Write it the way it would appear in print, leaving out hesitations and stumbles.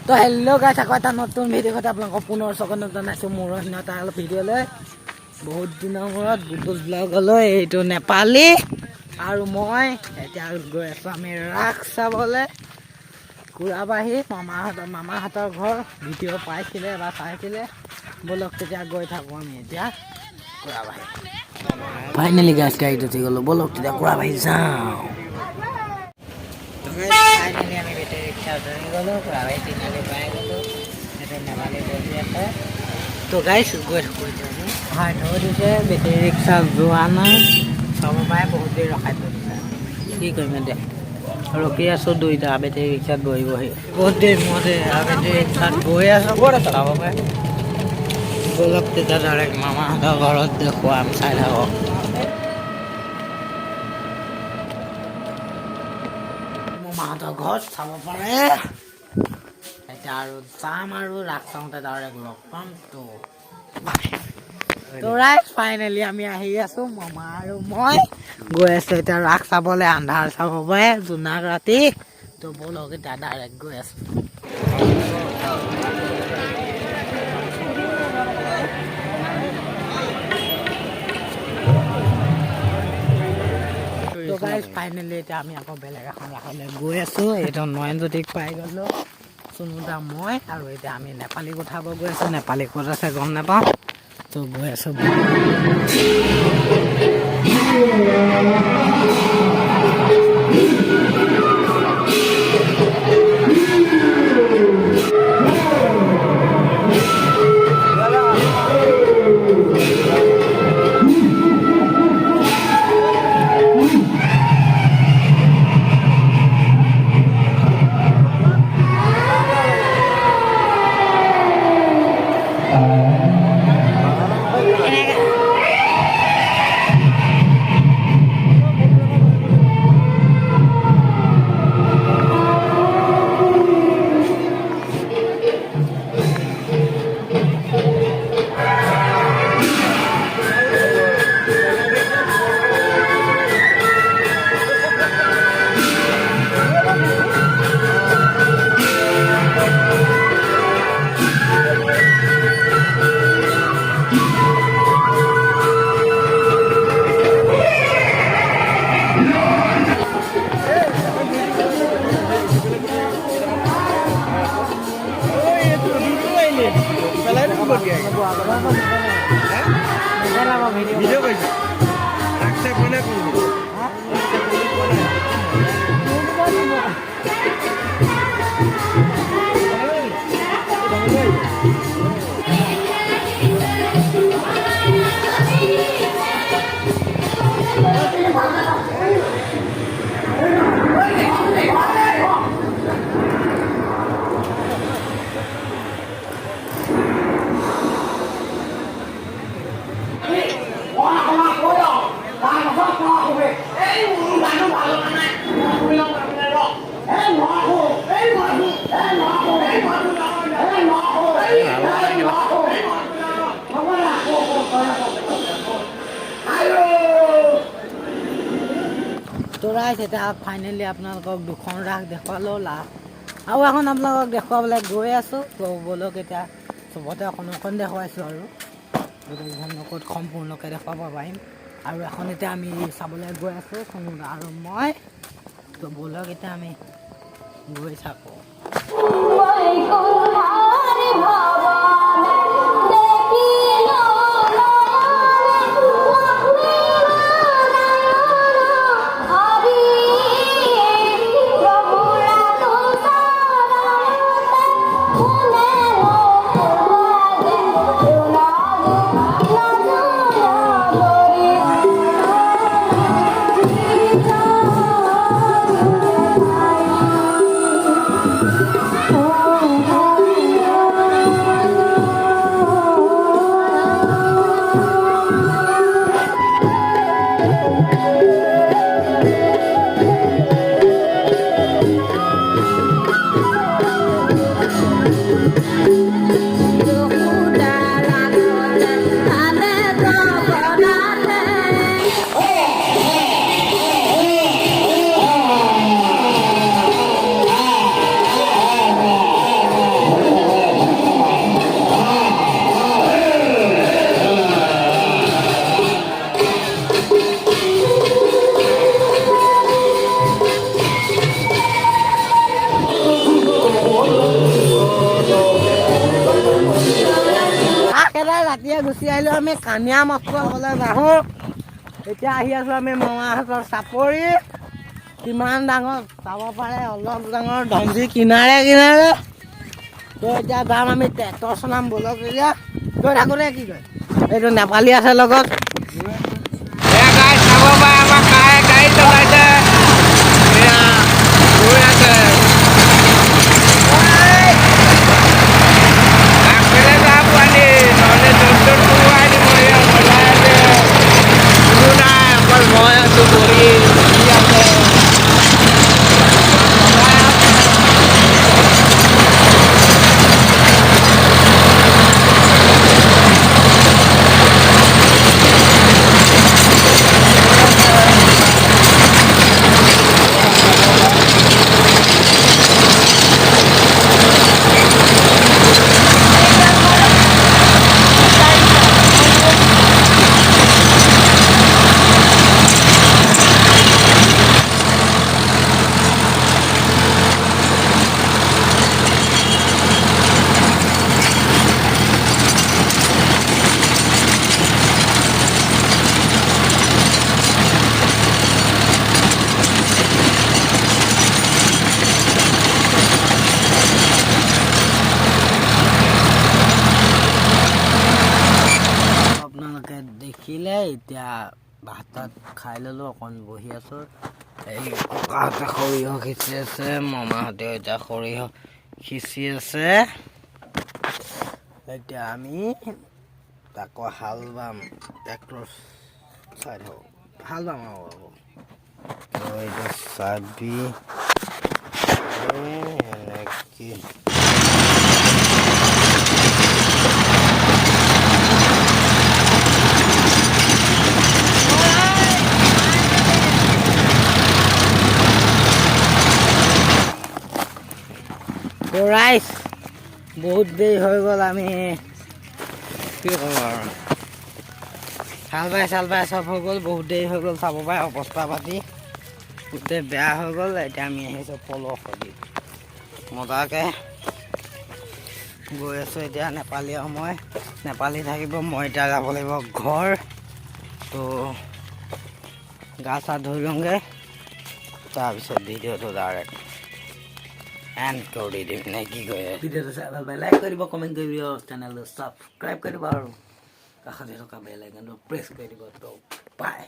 তো হেল্ল' গাইছ আকৌ এটা নতুন ভিডিঅ'ত আপোনালোকক পুনৰ স্বাগতম জনাইছোঁ মোৰ এটা ভিডিঅ'লৈ। বহুত দিনৰ মূৰত বুটুছ ব্লগলৈ এইটো নেপালী আৰু মই এতিয়া গৈ আছোঁ আমি ৰাস চাবলৈ। কুৰাবাহি মামাহঁতৰ ঘৰ ভিডিঅ' পাইছিলে বা চাইছিলে, ব'লক তেতিয়া গৈ থাকোঁ আমি এতিয়া কুৰাবাহি। ফাইনেলি গাড়ীত উঠি গ'লোঁ, ব'লক তেতিয়া কুৰাবাহি যাওঁ। ফাইনেলি আমি বেটেৰী ৰিক্সা ধৰি গ'লোঁ, কুৰাবাহি তিনিআলি পাই গ'লোঁ। এতিয়া নেপালী বহি আছে তো গাইছ গৈ থাকোঁ। হয় থৈ দিছে, বেটেৰী ৰিক্সা যোৱা নাই, চাব পাৰে বহুত দেৰি ৰখাই থৈ দিছে। কি কৰিম এতিয়া, ৰখি আছোঁ দুইটা বেটেৰী ৰিক্সাত বহি বহুত দেৰি মূৰতে বেটেৰী ৰিক্সাত গৈ আছোঁ। ক'ত আছে চাব পাৰে, ব'লক তেতিয়া ডাইৰেক্ট মামাহঁতৰ ঘৰত দেখুৱাম, চাই থাকক। মামাহঁতৰ ঘৰত চাব পাৰে। এতিয়া আৰু যাম আৰু ৰাস চাওঁতে ডাইৰেক্ট লগ পাম তো ৰাইট ফাইনেলি আমি আহি আছোঁ, মামা আৰু মই গৈ আছোঁ এতিয়া ৰাস চাবলৈ। আন্ধাৰ চাব পাৰে, জোনাক ৰাতি, তো ব'লক এতিয়া ডাইৰেক্ট গৈ আছোঁ। তো গাইজ ফাইনেলি এতিয়া আমি আকৌ বেলেগ এখন ৰাসলৈ গৈ আছোঁ। এইটো নয়নজ্যোতিক পাই গ'লোঁ, চুনুদা মই, আৰু এতিয়া আমি নেপালী উঠাব গৈ আছোঁ। নেপালী ক'ত আছে গম নাপাওঁ, তো গৈ আছোঁ। ভিডিও কৰিছে তো ৰাইজ এতিয়া ফাইনেলি আপোনালোকক দুখন ৰাস দেখুৱালোঁ। আৰু এখন আপোনালোকক দেখুৱাবলৈ গৈ আছোঁ। তো ব'লক এতিয়া চবতে অকণ দেখুৱাইছোঁ আৰু গোটেইকেইখন ক'ত সম্পূৰ্ণকৈ দেখুৱাব পাৰিম। আৰু এখন এতিয়া আমি চাবলৈ গৈ আছোঁ, চুনুদা আৰু মই। তো ব'লক এতিয়া আমি গৈ থাকোঁ। গুচি আহিলোঁ আমি কানিয়া মছলা যাওঁ। এতিয়া আহি আছোঁ আমি মামাহঁতৰ চাপৰি। কিমান ডাঙৰ চাব পাৰে, অলপ ডাঙৰ ধনজি কিনাৰে কিনাৰে। তো এতিয়া যাম আমি ট্ৰেক্টৰ চলাম বলক এতিয়া। গৈ থাকোঁতে কি কয় এইটো নেপালী আছে লগত। চাব পাৰে আমাৰ গাড়ী চলাইছে গৈ আছে আগফালে যা পোৱালি নহ'লে য'ত কোবাই দিব চলাই আছে কোনো নাই অকল মই আছোঁ বহি আছে আপোনালোকে দেখিলে এতিয়া ভাত তাত খাই ল'লোঁ, অকণ বহি আছোঁ। এই ককাহঁতে সৰিয়হ সিঁচি আছে, মামাহঁতেও এতিয়া সৰিয়হ সিঁচি আছে। এতিয়া আমি আকৌ হাল বাম, ট্ৰেক্টৰ চাই থাকোঁ, হাল বাম আৰু এতিয়া চাবি এনেকৈ ৰাইজ বহুত দেৰি হৈ গ'ল। আমি কি কৰোঁ আৰু চাল বাই চব হৈ গ'ল, বহুত দেৰি হৈ গ'ল। চাব পাৰে অৱস্থা পাতি গোটেই বেয়া হৈ গ'ল। এতিয়া আমি আহিছোঁ পলসেদি মজাকৈ গৈ আছোঁ। এতিয়া নেপালী আৰু মই, নেপালী থাকিব, মই এতিয়া যাব লাগিব ঘৰ। তো গা চা ধুই লওঁগৈ, তাৰপিছত ভিডিঅ'টো ডাইৰেক্ট এণ্ড কৰি দিম নে কি কয়। ভিডিঅ'টো চাই ভাল পাই লাইক কৰি দিব, কমেণ্ট কৰি দিব, চেনেলটো ছাবস্ক্ৰাইব কৰি দিব আৰু কাষতে থকা বেল আইকনটো প্ৰেছ কৰি দিব। তো বাই।